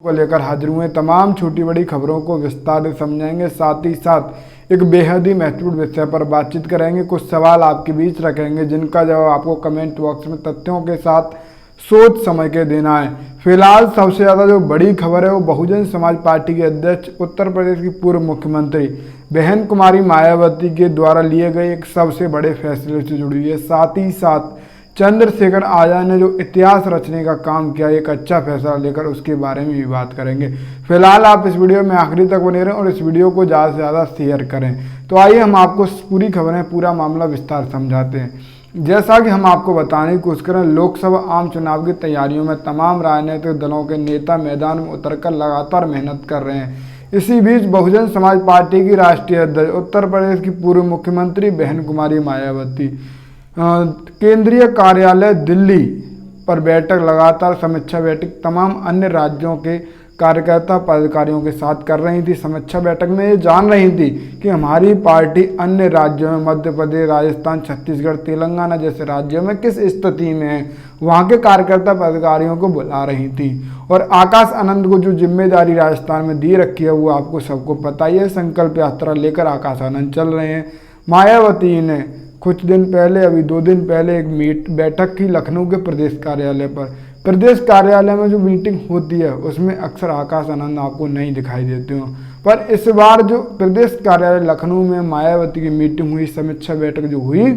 को लेकर हाजिर हुए। तमाम छोटी बड़ी खबरों को विस्तार से समझेंगे, साथ ही साथ एक बेहद ही महत्वपूर्ण विषय पर बातचीत करेंगे। कुछ सवाल आपके बीच रखेंगे जिनका जवाब आपको कमेंट बॉक्स में तथ्यों के साथ सोच समझ के देना है। फिलहाल सबसे ज़्यादा जो बड़ी खबर है वो बहुजन समाज पार्टी के अध्यक्ष उत्तर प्रदेश की पूर्व मुख्यमंत्री बहन कुमारी मायावती के द्वारा लिए गए एक सबसे बड़े फैसले से जुड़ी है। साथ ही साथ चंद्रशेखर आजाद ने जो इतिहास रचने का काम किया, एक अच्छा फैसला लेकर, उसके बारे में भी बात करेंगे। फिलहाल आप इस वीडियो में आखिरी तक बने रहें और इस वीडियो को ज़्यादा से ज़्यादा शेयर करें। तो आइए हम आपको पूरी खबरें, पूरा मामला विस्तार समझाते हैं। जैसा कि हम आपको बताने की कोशिश करें, लोकसभा आम चुनाव की तैयारियों में तमाम राजनीतिक दलों के नेता मैदान में उतरकर लगातार मेहनत कर रहे हैं। इसी बीच बहुजन समाज पार्टी की राष्ट्रीय अध्यक्ष उत्तर प्रदेश की पूर्व मुख्यमंत्री बहन कुमारी मायावती केंद्रीय कार्यालय दिल्ली पर बैठक, लगातार समीक्षा बैठक तमाम अन्य राज्यों के कार्यकर्ता पदाधिकारियों के साथ कर रही थी। समीक्षा बैठक में ये जान रही थी कि हमारी पार्टी अन्य राज्यों में, मध्य प्रदेश, राजस्थान, छत्तीसगढ़, तेलंगाना जैसे राज्यों में किस स्थिति में है, वहाँ के कार्यकर्ता पदाधिकारियों को बुला रही थी। और आकाश आनंद को जो जिम्मेदारी राजस्थान में दी रखी है वो आपको सबको पता ही है। संकल्प यात्रा लेकर आकाश आनंद चल रहे हैं। मायावती ने कुछ दिन पहले, अभी 2 दिन पहले, एक बैठक की लखनऊ के प्रदेश कार्यालय पर। प्रदेश कार्यालय में जो मीटिंग होती है उसमें अक्सर आकाश आनंद आपको नहीं दिखाई देते हो, पर इस बार जो प्रदेश कार्यालय लखनऊ में मायावती की मीटिंग हुई, समीक्षा बैठक जो हुई,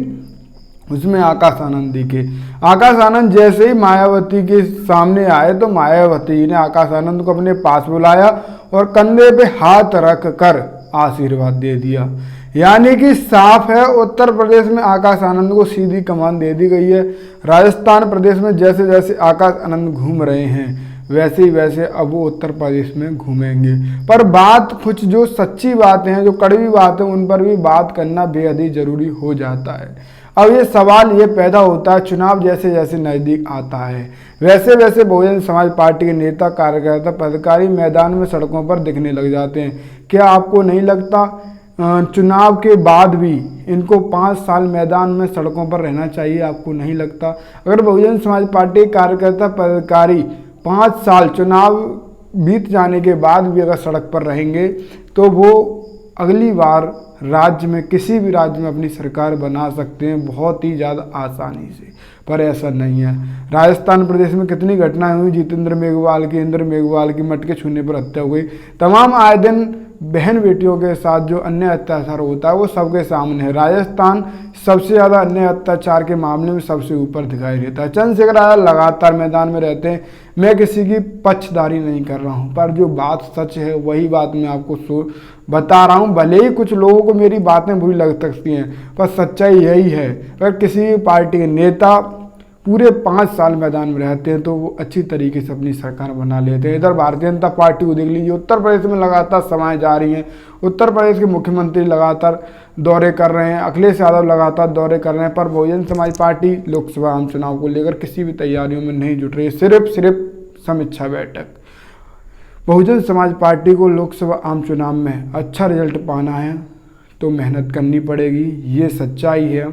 उसमें आकाश आनंद दिखे। आकाश आनंद जैसे ही मायावती के सामने आए तो मायावती ने आकाश आनंद को अपने पास बुलाया और कंधे पे हाथ रख कर आशीर्वाद दे दिया। यानी कि साफ है, उत्तर प्रदेश में आकाश आनंद को सीधी कमान दे दी गई है। राजस्थान प्रदेश में जैसे जैसे आकाश आनंद घूम रहे हैं वैसे ही वैसे अब वो उत्तर प्रदेश में घूमेंगे। पर बात, कुछ जो सच्ची बातें हैं, जो कड़वी बातें, उन पर भी बात करना बेहद ही जरूरी हो जाता है। अब ये सवाल ये पैदा होता है, चुनाव जैसे जैसे नज़दीक आता है वैसे वैसे बहुजन समाज पार्टी के नेता, कार्यकर्ता, पदाधिकारी मैदान में, सड़कों पर दिखने लग जाते हैं। क्या आपको नहीं लगता चुनाव के बाद भी इनको 5 साल मैदान में, सड़कों पर रहना चाहिए? आपको नहीं लगता? अगर बहुजन समाज पार्टी कार्यकर्ता पदाधिकारी 5 साल चुनाव बीत जाने के बाद भी अगर सड़क पर रहेंगे तो वो अगली बार राज्य में, किसी भी राज्य में अपनी सरकार बना सकते हैं बहुत ही ज़्यादा आसानी से। पर ऐसा नहीं है। राजस्थान प्रदेश में कितनी घटनाएं हुई, जितेंद्र मेघवाल की, इंद्र मेघवाल की मटके छूने पर हत्या हो गई। तमाम आए दिन बहन बेटियों के साथ जो अन्य अत्याचार होता है वो सबके सामने है। राजस्थान सबसे ज़्यादा अन्य अत्याचार के मामले में सबसे ऊपर दिखाई देता है। चंद्रशेखर आजाद लगातार मैदान में रहते हैं। मैं किसी की पक्षधारी नहीं कर रहा हूं, पर जो बात सच है वही बात मैं आपको बता रहा हूं। भले ही कुछ लोगों को मेरी बातें बुरी लग सकती हैं, पर सच्चाई यही है। अगर किसी भी पार्टी के नेता पूरे 5 साल मैदान में रहते हैं तो वो अच्छी तरीके से अपनी सरकार बना लेते हैं। इधर भारतीय जनता पार्टी को देख लीजिए, उत्तर प्रदेश में लगातार समाएं जा रही हैं। उत्तर प्रदेश के मुख्यमंत्री लगातार दौरे कर रहे हैं, अखिलेश यादव लगातार दौरे कर रहे हैं, पर बहुजन समाज पार्टी लोकसभा आम चुनाव को लेकर किसी भी तैयारियों में नहीं जुट रही है। सिर्फ समीक्षा बैठक। बहुजन समाज पार्टी को लोकसभा आम चुनाव में अच्छा रिजल्ट पाना है तो मेहनत करनी पड़ेगी, ये सच्चाई है।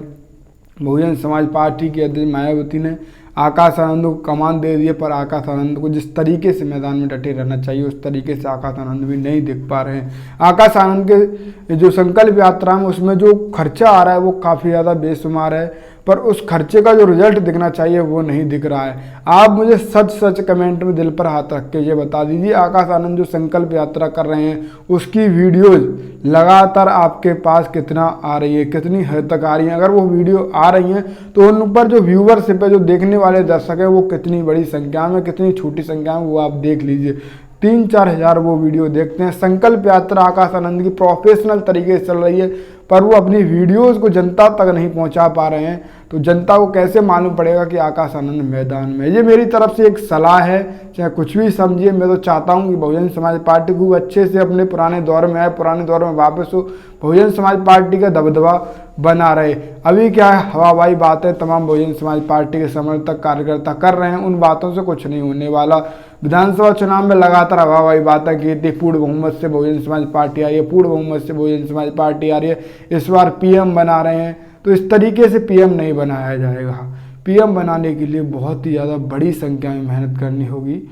बहुजन समाज पार्टी के अध्यक्ष मायावती ने आकाश आनंद को कमान दे दिए, पर आकाश आनंद को जिस तरीके से मैदान में डटे रहना चाहिए उस तरीके से आकाश आनंद भी नहीं दिख पा रहे हैं। आकाश आनंद के जो संकल्प यात्रा में उसमें जो खर्चा आ रहा है वो काफ़ी ज़्यादा बेशुमार है, पर उस खर्चे का जो रिजल्ट दिखना चाहिए वो नहीं दिख रहा है। आप मुझे सच सच कमेंट में दिल पर हाथ रख के ये बता दीजिए, आकाश आनंद जो संकल्प यात्रा कर रहे हैं उसकी वीडियोज़ लगातार आपके पास कितना आ रही है, कितनी हद तक आ रही है? अगर वो वीडियो आ रही हैं तो उन पर जो व्यूवरशिप है, जो देखने वाले दर्शक है, वो कितनी बड़ी संख्या में, कितनी छोटी संख्या में, वो आप देख लीजिए। 3-4 हज़ार वो वीडियो देखते हैं। संकल्प यात्रा आकाश आनंद की प्रोफेशनल तरीके से चल रही है, पर वो अपनी वीडियोस को जनता तक नहीं पहुंचा पा रहे हैं, तो जनता को कैसे मालूम पड़ेगा कि आकाश आनंद मैदान में? ये मेरी तरफ से एक सलाह है, चाहे कुछ भी समझिए। मैं तो चाहता हूं कि बहुजन समाज पार्टी को अच्छे से अपने पुराने दौर में आए, पुराने दौर में वापस हो, बहुजन समाज पार्टी का दबदबा बना रहे। अभी क्या है, हवाबाई बातें तमाम बहुजन समाज पार्टी के समर्थक, कार्यकर्ता कर रहे हैं, उन बातों से कुछ नहीं होने वाला। विधानसभा चुनाव में लगातार हवाबाई बातें की थी, पूर्ण बहुमत से बहुजन समाज पार्टी आ रही है, पूर्ण बहुमत से बहुजन समाज पार्टी आ रही है, इस बार पीएम बना रहे हैं। तो इस तरीके से पीएम नहीं बनाया जाएगा। पीएम बनाने के लिए बहुत ही ज़्यादा बड़ी संख्या में मेहनत करनी होगी।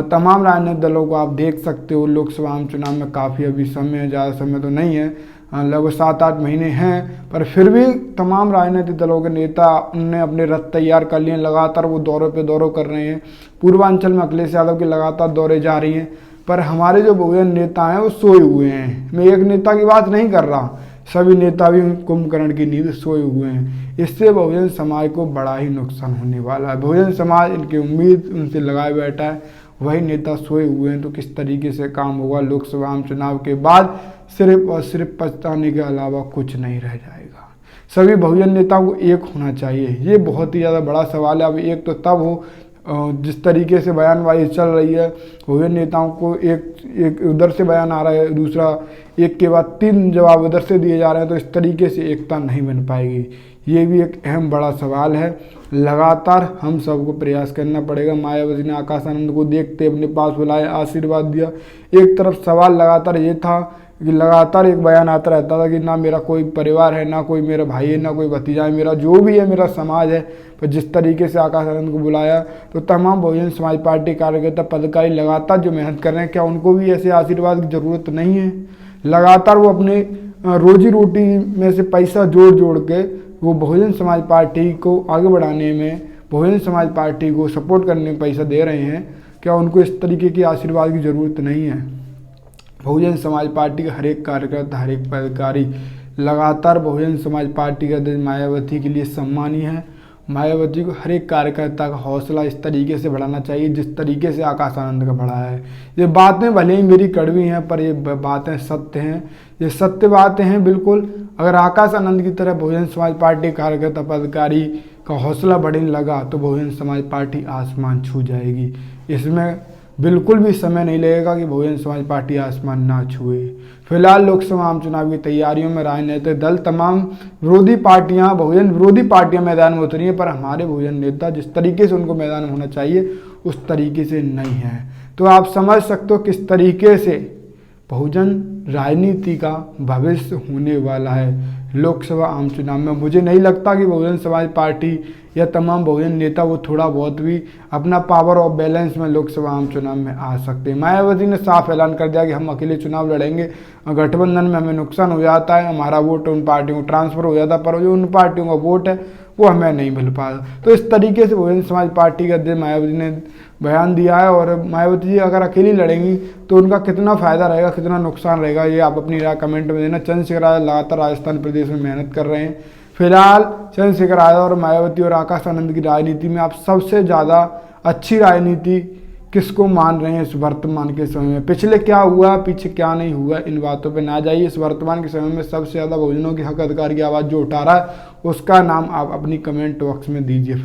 तमाम राजनीतिक दलों को आप देख सकते हो। लोकसभा चुनाव में काफ़ी अभी समय है, ज़्यादा समय तो नहीं है, लगभग 7-8 महीने हैं, पर फिर भी तमाम राजनीतिक दलों के नेता ने अपने रथ तैयार कर लिए। लगातार वो दौरों पे दौरों कर रहे हैं। पूर्वांचल में अखिलेश यादव के लगातार दौरे जा रही हैं, पर हमारे जो बहुजन नेता हैं वो सोए हुए हैं। मैं एक नेता की बात नहीं कर रहा, सभी नेता भी कुंभकर्ण की नींद सोए हुए हैं। इससे बहुजन समाज को बड़ा ही नुकसान होने वाला है। बहुजन समाज इनकी उम्मीद उनसे लगाए बैठा है, वही नेता सोए हुए हैं, तो किस तरीके से काम होगा लोकसभा चुनाव के बाद? सिर्फ और सिर्फ पछताने के अलावा कुछ नहीं रह जाएगा। सभी बहुजन नेताओं को एक होना चाहिए, ये बहुत ही ज़्यादा बड़ा सवाल है। अब एक तो तब हो जिस तरीके से बयानबाजी चल रही है, बहुजन नेताओं को एक उधर से बयान आ रहा है, दूसरा एक के बाद 3 जवाब उधर से दिए जा रहे हैं, तो इस तरीके से एकता नहीं बन पाएगी। ये भी एक अहम बड़ा सवाल है। लगातार हम सबको प्रयास करना पड़ेगा। मायावती ने आकाश आनंद को देखते अपने पास बुलाया, आशीर्वाद दिया। एक तरफ सवाल लगातार ये था कि लगातार एक बयान आता रहता था कि ना मेरा कोई परिवार है, ना कोई मेरा भाई है, ना कोई भतीजा है, मेरा जो भी है मेरा समाज है। पर जिस तरीके से आकाश आनंद को बुलाया, तो तमाम बहुजन समाज पार्टी कार्यकर्ता पदाधिकारी लगातार जो मेहनत कर रहे हैं, क्या उनको भी ऐसे आशीर्वाद की ज़रूरत नहीं है? लगातार वो अपने रोजी रोटी में से पैसा जोड़ जोड़ के वो बहुजन समाज पार्टी को आगे बढ़ाने में, बहुजन समाज पार्टी को सपोर्ट करने में पैसा दे रहे हैं। क्या उनको इस तरीके की आशीर्वाद की ज़रूरत नहीं है? बहुजन समाज पार्टी का हर एक कार्यकर्ता, हर एक पदाधिकारी लगातार बहुजन समाज पार्टी का अध्यक्ष मायावती के लिए सम्मानीय है। मायावती को हर एक कार्यकर्ता का हौसला इस तरीके से बढ़ाना चाहिए जिस तरीके से आकाश आनंद का बढ़ा है। ये बातें भले ही मेरी कड़वी हैं, पर ये बातें सत्य हैं, ये सत्य बातें हैं बिल्कुल। अगर आकाश आनंद की तरह बहुजन समाज पार्टी कार्यकर्ता पदाधिकारी का हौसला बढ़ने लगा तो बहुजन समाज पार्टी आसमान छू जाएगी। इसमें बिल्कुल भी समय नहीं लगेगा कि बहुजन समाज पार्टी आसमान ना छुए। फिलहाल लोकसभा आम चुनाव की तैयारियों में राजनीतिक दल, तमाम विरोधी पार्टियां, बहुजन विरोधी पार्टियां मैदान में उतरी हैं, पर हमारे बहुजन नेता जिस तरीके से उनको मैदान में होना चाहिए उस तरीके से नहीं है। तो आप समझ सकते हो किस तरीके से बहुजन राजनीति का भविष्य होने वाला है लोकसभा आम चुनाव में। मुझे नहीं लगता कि बहुजन समाज पार्टी या तमाम बहुजन नेता वो थोड़ा बहुत भी अपना पावर और बैलेंस में लोकसभा आम चुनाव में आ सकते हैं। मायावती ने साफ ऐलान कर दिया कि हम अकेले चुनाव लड़ेंगे, गठबंधन में हमें नुकसान हो जाता है, हमारा वोट उन पार्टियों को ट्रांसफर हो जाता है, पर जो उन पार्टियों का वोट है वो हमें नहीं मिल पाता। तो इस तरीके से बहुजन समाज पार्टी के अध्यक्ष मायावती ने बयान दिया है। और मायावती जी अगर अकेली लड़ेंगी तो उनका कितना फ़ायदा रहेगा, कितना नुकसान रहेगा, ये आप अपनी राय कमेंट में देना। चंद्रशेखर आज़ाद लगातार राजस्थान प्रदेश में मेहनत कर रहे हैं। फिलहाल चंद्रशेखर आज़ाद और मायावती और आकाश आनंद की राजनीति में आप सबसे ज़्यादा अच्छी राजनीति किसको मान रहे हैं इस वर्तमान के समय में? पिछले क्या हुआ, पीछे क्या नहीं हुआ, इन बातों पे ना जाइए। इस वर्तमान के समय में सबसे ज़्यादा बहुजनों के हक अधिकार की आवाज़ जो उठा रहा है उसका नाम आप अपनी कमेंट बॉक्स में दीजिए।